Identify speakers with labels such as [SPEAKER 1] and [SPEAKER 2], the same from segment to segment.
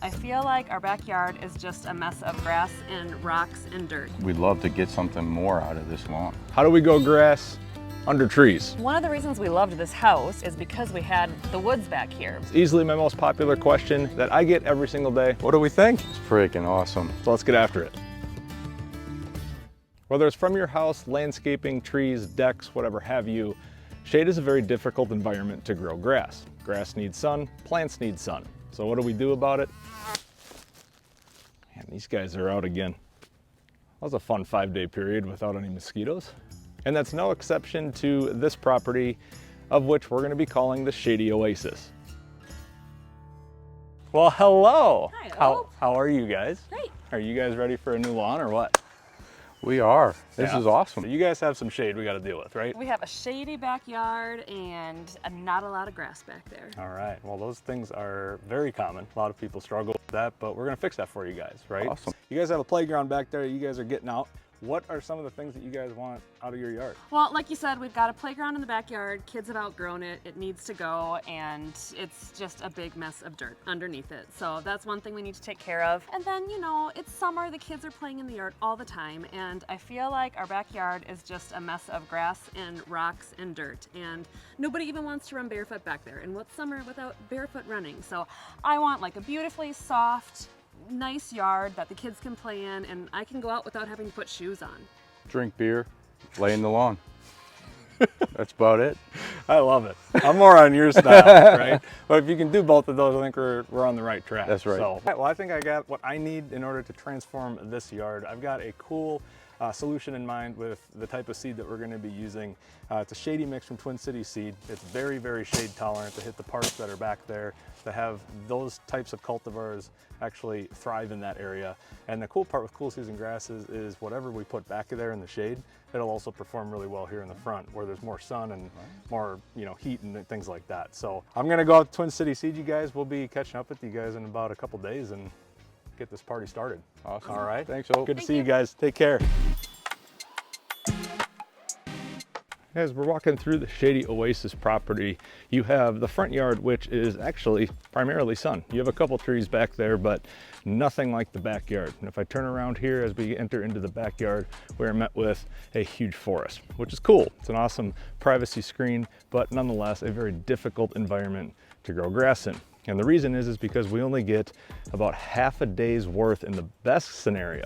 [SPEAKER 1] I feel like our backyard is just a mess of grass and rocks and dirt.
[SPEAKER 2] We'd love to get something more out of this lawn.
[SPEAKER 3] How do we go grass under trees?
[SPEAKER 1] One of the reasons we loved this house is because we had the woods back here.
[SPEAKER 3] It's easily my most popular question that I get every single day. What do we think?
[SPEAKER 2] It's freaking awesome.
[SPEAKER 3] So let's get after it. Whether it's from your house, landscaping, trees, decks, whatever have you, shade is a very difficult environment to grow grass. Grass needs sun, plants need sun. So what do we do about it? Man, these guys are out again. That was a fun 5-day period without any mosquitoes. And that's no exception to this property, of which we're going to be calling the Shady Oasis. Well, hello.
[SPEAKER 1] Hi.
[SPEAKER 3] How are you guys?
[SPEAKER 1] Great.
[SPEAKER 3] Are you guys ready for a new lawn or what?
[SPEAKER 2] We are. This is awesome.
[SPEAKER 3] You guys have some shade we got to deal with, right?
[SPEAKER 1] We have a shady backyard and not a lot of grass back there.
[SPEAKER 3] All right. Well, those things are very common. A lot of people struggle with that, but we're going to fix that for you guys, right?
[SPEAKER 2] Awesome.
[SPEAKER 3] You guys have a playground back there. You guys are getting out. What are some of the things that you guys want out of your yard?
[SPEAKER 1] Well, like you said, we've got a playground in the backyard. Kids have outgrown it. It needs to go, and it's just a big mess of dirt underneath it. So that's one thing we need to take care of. And then, you know, it's summer. The kids are playing in the yard all the time, and I feel like our backyard is just a mess of grass and rocks and dirt, and nobody even wants to run barefoot back there. And what's summer without barefoot running? So I want like a beautifully soft, nice yard that the kids can play in, and I can go out without having to put shoes on.
[SPEAKER 2] Drink beer, lay in the lawn. That's about it.
[SPEAKER 3] I love it. I'm more on your style, right? But if you can do both of those, I think we're on the right track.
[SPEAKER 2] That's right.
[SPEAKER 3] So, well, I think I got what I need in order to transform this yard. I've got a cool solution in mind with the type of seed that we're going to be using. It's a Shady mix from Twin Cities Seed. It's very, very shade tolerant to hit the parks that are back there, to have those types of cultivars actually thrive in that area. And the cool part with cool season grasses is whatever we put back there in the shade, it'll also perform really well here in the front where there's more sun and more, you know, heat and things like that. So I'm going to go out to Twin Cities Seed, you guys. We'll be catching up with you guys in about a couple days and get this party started.
[SPEAKER 2] Awesome.
[SPEAKER 3] All right.
[SPEAKER 2] Thanks, Hope.
[SPEAKER 3] Good to see you guys. Take care. As we're walking through the Shady Oasis property, you have the front yard, which is actually primarily sun. You have a couple trees back there, but nothing like the backyard. And if I turn around here as we enter into the backyard, we're met with a huge forest, which is cool. It's an awesome privacy screen, but nonetheless, a very difficult environment to grow grass in. And the reason is because we only get about half a day's worth in the best scenario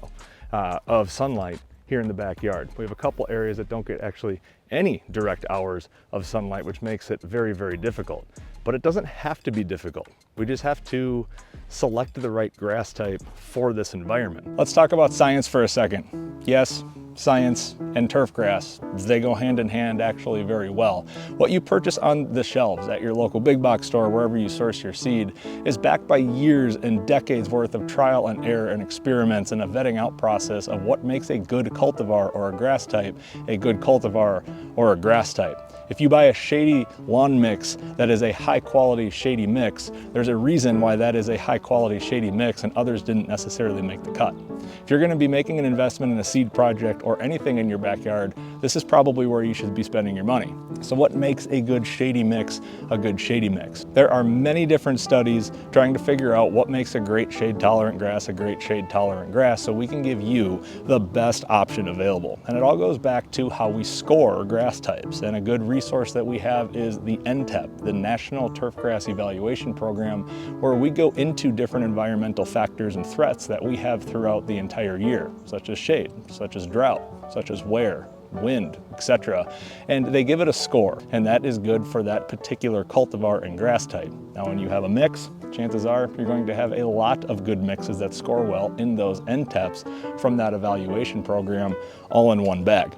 [SPEAKER 3] of sunlight here in the backyard. We have a couple areas that don't get actually any direct hours of sunlight, which makes it very, very difficult. But it doesn't have to be difficult. We just have to select the right grass type for this environment. Let's talk about science for a second. Yes, science and turf grass, they go hand in hand actually very well. What you purchase on the shelves at your local big box store, wherever you source your seed, is backed by years and decades worth of trial and error and experiments and a vetting out process of what makes a good cultivar or a grass type a good cultivar or a grass type. If you buy a Shady lawn mix that is a high quality Shady mix, there's a reason why that is a high quality Shady mix and others didn't necessarily make the cut. If you're going to be making an investment in a seed project or anything in your backyard, this is probably where you should be spending your money. So what makes a good Shady mix a good Shady mix? There are many different studies trying to figure out what makes a great shade tolerant grass a great shade tolerant grass, so we can give you the best option available. And it all goes back to how we score grass types. And a good resource that we have is the NTEP, the National Turfgrass Evaluation Program, where we go into different environmental factors and threats that we have throughout the entire year, such as shade, such as drought, such as wear, wind, etc. And they give it a score, and that is good for that particular cultivar and grass type. Now, when you have a mix, chances are you're going to have a lot of good mixes that score well in those NTEPs from that evaluation program all in one bag.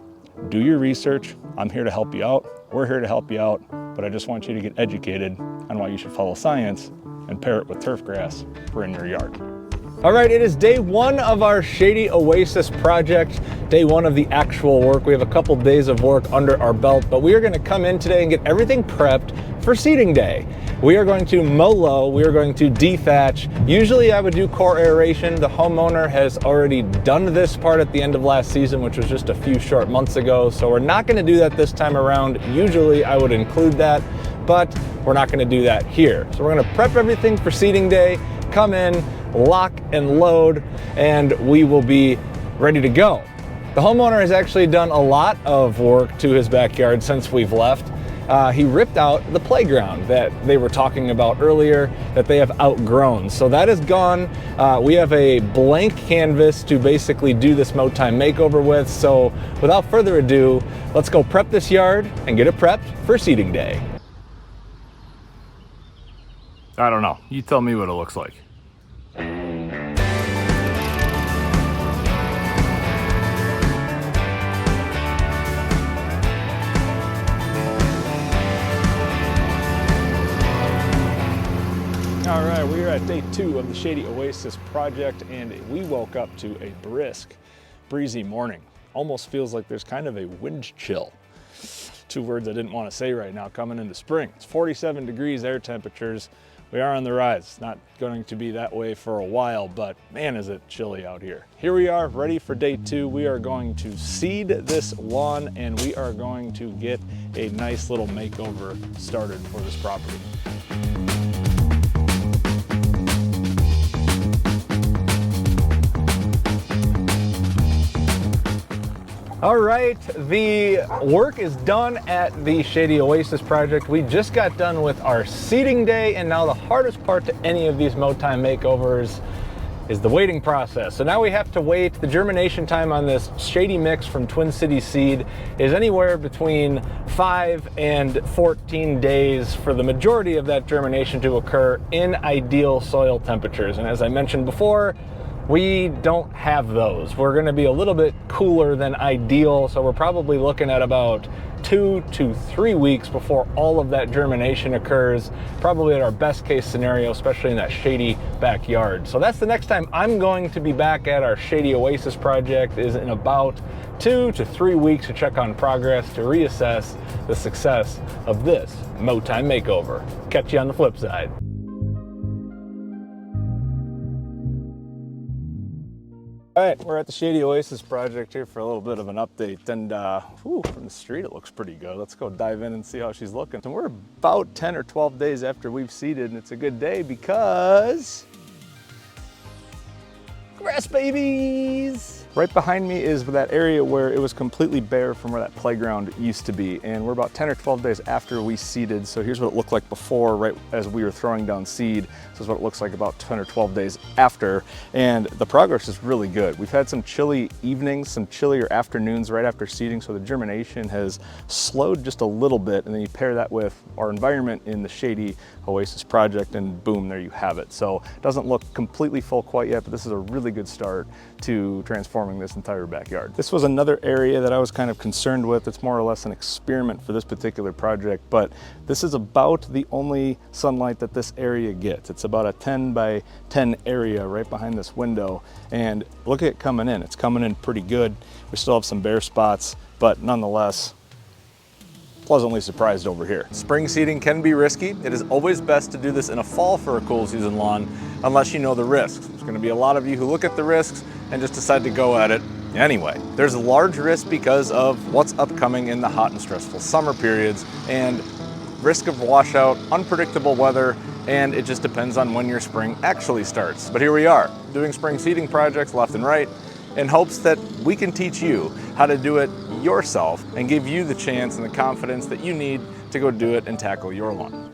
[SPEAKER 3] Do your research. I'm here to help you out. We're here to help you out, but I just want you to get educated on why you should follow science and pair it with turf grass for in your yard. All right, it is day one of our Shady Oasis project, day one of the actual work. We have a couple days of work under our belt, but we are going to come in today and get everything prepped for seeding day. We are going to mow low, we are going to dethatch. Usually I would do core aeration. The homeowner has already done this part at the end of last season, which was just a few short months ago, so we're not going to do that this time around. Usually I would include that, but we're not going to do that here. So we're going to prep everything for seeding day, come in, lock and load, and we will be ready to go. The homeowner has actually done a lot of work to his backyard since we've left. He ripped out the playground that they were talking about earlier that they have outgrown. So that is gone. We have a blank canvas to basically do this Mow Time Makeover with. So without further ado, let's go prep this yard and get it prepped for seeding day. I don't know. You tell me what it looks like. All right, we are at day 2 of the Shady Oasis project, and we woke up to a brisk, breezy morning. Almost feels like there's kind of a wind chill. 2 words I didn't want to say right now coming into spring. It's 47 degrees air temperatures. We are on the rise. It's not going to be that way for a while, but man, is it chilly out here. Here we are, ready for day 2. We are going to seed this lawn, and we are going to get a nice little makeover started for this property. All right, the work is done at the Shady Oasis project. We just got done with our seeding day, and now the hardest part to any of these Mow Time makeovers is the waiting process. So now we have to wait. The germination time on this Shady mix from Twin City Seed is anywhere between 5 and 14 days for the majority of that germination to occur in ideal soil temperatures. And as I mentioned before, we don't have those. We're gonna be a little bit cooler than ideal, so we're probably looking at about 2 to 3 weeks before all of that germination occurs, probably at our best case scenario, especially in that shady backyard. So that's the next time I'm going to be back at our Shady Oasis project, is in about 2 to 3 weeks to check on progress, to reassess the success of this Mow Time Makeover. Catch you on the flip side. All right, we're at the Shady Oasis project here for a little bit of an update, and from the street it looks pretty good. Let's go dive in and see how she's looking. And we're about 10 or 12 days after we've seeded, and it's a good day because grass babies! Right behind me is that area where it was completely bare from where that playground used to be, and we're about 10 or 12 days after we seeded. So here's what it looked like before, right as we were throwing down seed. This is what it looks like about 10 or 12 days after, and the progress is really good. We've had some chilly evenings, some chillier afternoons right after seeding, so the germination has slowed just a little bit, and then you pair that with our environment in the Shady Oasis project, and boom, there you have it. So it doesn't look completely full quite yet, but this is a really good start to transforming this entire backyard. This was another area that I was kind of concerned with. It's more or less an experiment for this particular project, but this is about the only sunlight that this area gets. It's about a 10 by 10 area right behind this window, and look at it coming in. It's coming in pretty good. We still have some bare spots, but nonetheless, pleasantly surprised over here. Spring seeding can be risky. It is always best to do this in a fall for a cool season lawn, unless you know the risks. There's gonna be a lot of you who look at the risks and just decide to go at it anyway. There's a large risk because of what's upcoming in the hot and stressful summer periods, and risk of washout, unpredictable weather, and it just depends on when your spring actually starts. But here we are, doing spring seeding projects left and right, in hopes that we can teach you how to do it yourself and give you the chance and the confidence that you need to go do it and tackle your lawn.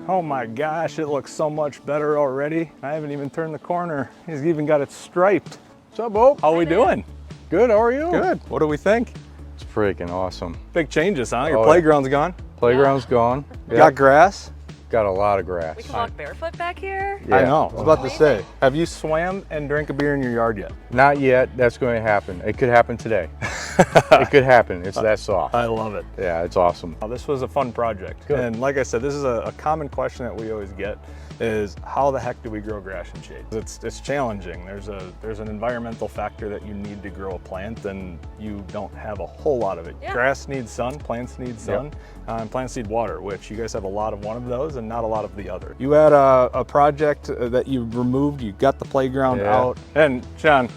[SPEAKER 3] Oh my gosh, it looks so much better already. I haven't even turned the corner. He's even got it striped. What's up, Bo? How are we doing? Good, how are you? Good. What do we think?
[SPEAKER 2] It's freaking awesome.
[SPEAKER 3] Big changes, huh? Your playground's gone?
[SPEAKER 2] Playground's gone.
[SPEAKER 3] Yep. Got grass?
[SPEAKER 2] Got a lot of grass.
[SPEAKER 1] We can walk barefoot back here?
[SPEAKER 2] Yeah.
[SPEAKER 3] I know, I was about to say. Have you swam and drank a beer in your yard yet?
[SPEAKER 2] Not yet, that's going to happen. It could happen today. It could happen, it's that soft.
[SPEAKER 3] I love it.
[SPEAKER 2] Yeah, it's awesome.
[SPEAKER 3] This was a fun project.
[SPEAKER 2] Good.
[SPEAKER 3] And like I said, this is a common question that we always get, is how the heck do we grow grass in shade? It's challenging. There's an environmental factor that you need to grow a plant, and you don't have a whole lot of it. Yeah. Grass needs sun, plants need sun, and plants need water, which you guys have a lot of one of those and not a lot of the other. You had a project that you removed, you got the playground out, and Sean,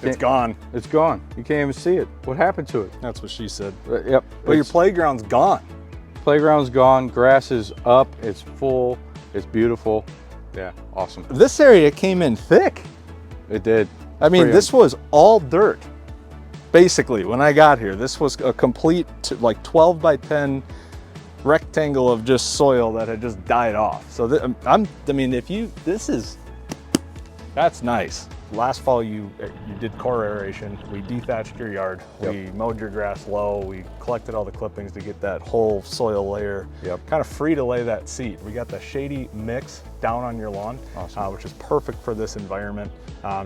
[SPEAKER 3] it's gone.
[SPEAKER 2] It's gone. You can't even see it. What happened to it?
[SPEAKER 3] That's what she said.
[SPEAKER 2] Yep.
[SPEAKER 3] But your playground's gone.
[SPEAKER 2] Playground's gone, grass is up, it's full, it's beautiful. Yeah, awesome.
[SPEAKER 3] This area came in thick.
[SPEAKER 2] It did.
[SPEAKER 3] I mean,
[SPEAKER 2] Pretty
[SPEAKER 3] this was all dirt. Basically, when I got here, this was a complete like 12 by 10 rectangle of just soil that had just died off. So that's nice. Last fall you did core aeration. We dethatched your yard.
[SPEAKER 2] Yep.
[SPEAKER 3] We mowed your grass low. We collected all the clippings to get that whole soil layer kind of free to lay that seed. We got the Shady mix down on your lawn,
[SPEAKER 2] Awesome.
[SPEAKER 3] which is perfect for this environment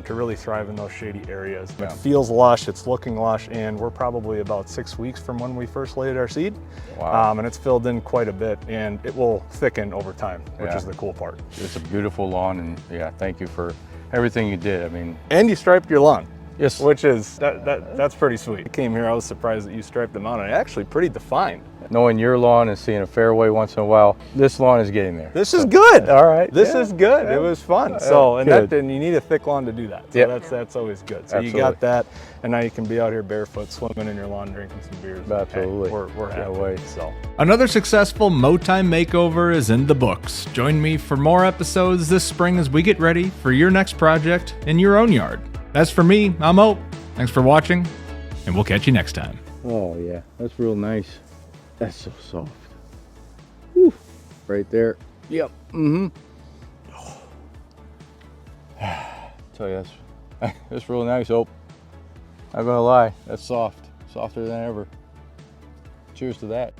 [SPEAKER 3] to really thrive in those shady areas.
[SPEAKER 2] Yeah.
[SPEAKER 3] It feels lush, it's looking lush, and we're probably about 6 weeks from when we first laid our seed.
[SPEAKER 2] Wow.
[SPEAKER 3] And it's filled in quite a bit, and it will thicken over time, which
[SPEAKER 2] Yeah.
[SPEAKER 3] is the cool part.
[SPEAKER 2] It's a beautiful lawn, and yeah, thank you for everything you did. I mean,
[SPEAKER 3] And you striped your lawn.
[SPEAKER 2] yes,
[SPEAKER 3] Which is, that's pretty sweet. I came here, I was surprised that you striped them out, and actually pretty defined.
[SPEAKER 2] knowing your lawn and seeing a fairway once in a while, this lawn is getting there.
[SPEAKER 3] This is good.
[SPEAKER 2] All right.
[SPEAKER 3] This
[SPEAKER 2] yeah,
[SPEAKER 3] is good.
[SPEAKER 2] yeah.
[SPEAKER 3] It was fun. So, and
[SPEAKER 2] good.
[SPEAKER 3] and you need a thick lawn to do that. So
[SPEAKER 2] Yep.
[SPEAKER 3] that's always good. So
[SPEAKER 2] Absolutely.
[SPEAKER 3] you got that, and now you can be out here barefoot, swimming in your lawn, drinking some beers.
[SPEAKER 2] Absolutely.
[SPEAKER 3] Hey, we're
[SPEAKER 2] Can't
[SPEAKER 3] happy.
[SPEAKER 2] wait.
[SPEAKER 3] So.
[SPEAKER 4] Another successful Mow Time Makeover is in the books. Join me for more episodes this spring as we get ready for your next project in your own yard. As for me, I'm Ope. Thanks for watching, and we'll catch you next time.
[SPEAKER 2] Oh yeah, that's real nice. That's so soft. Whew. Right there. Yep. Mm-hmm. Tell you that's real nice. Oh, not gonna lie, that's soft, softer than ever. Cheers to that.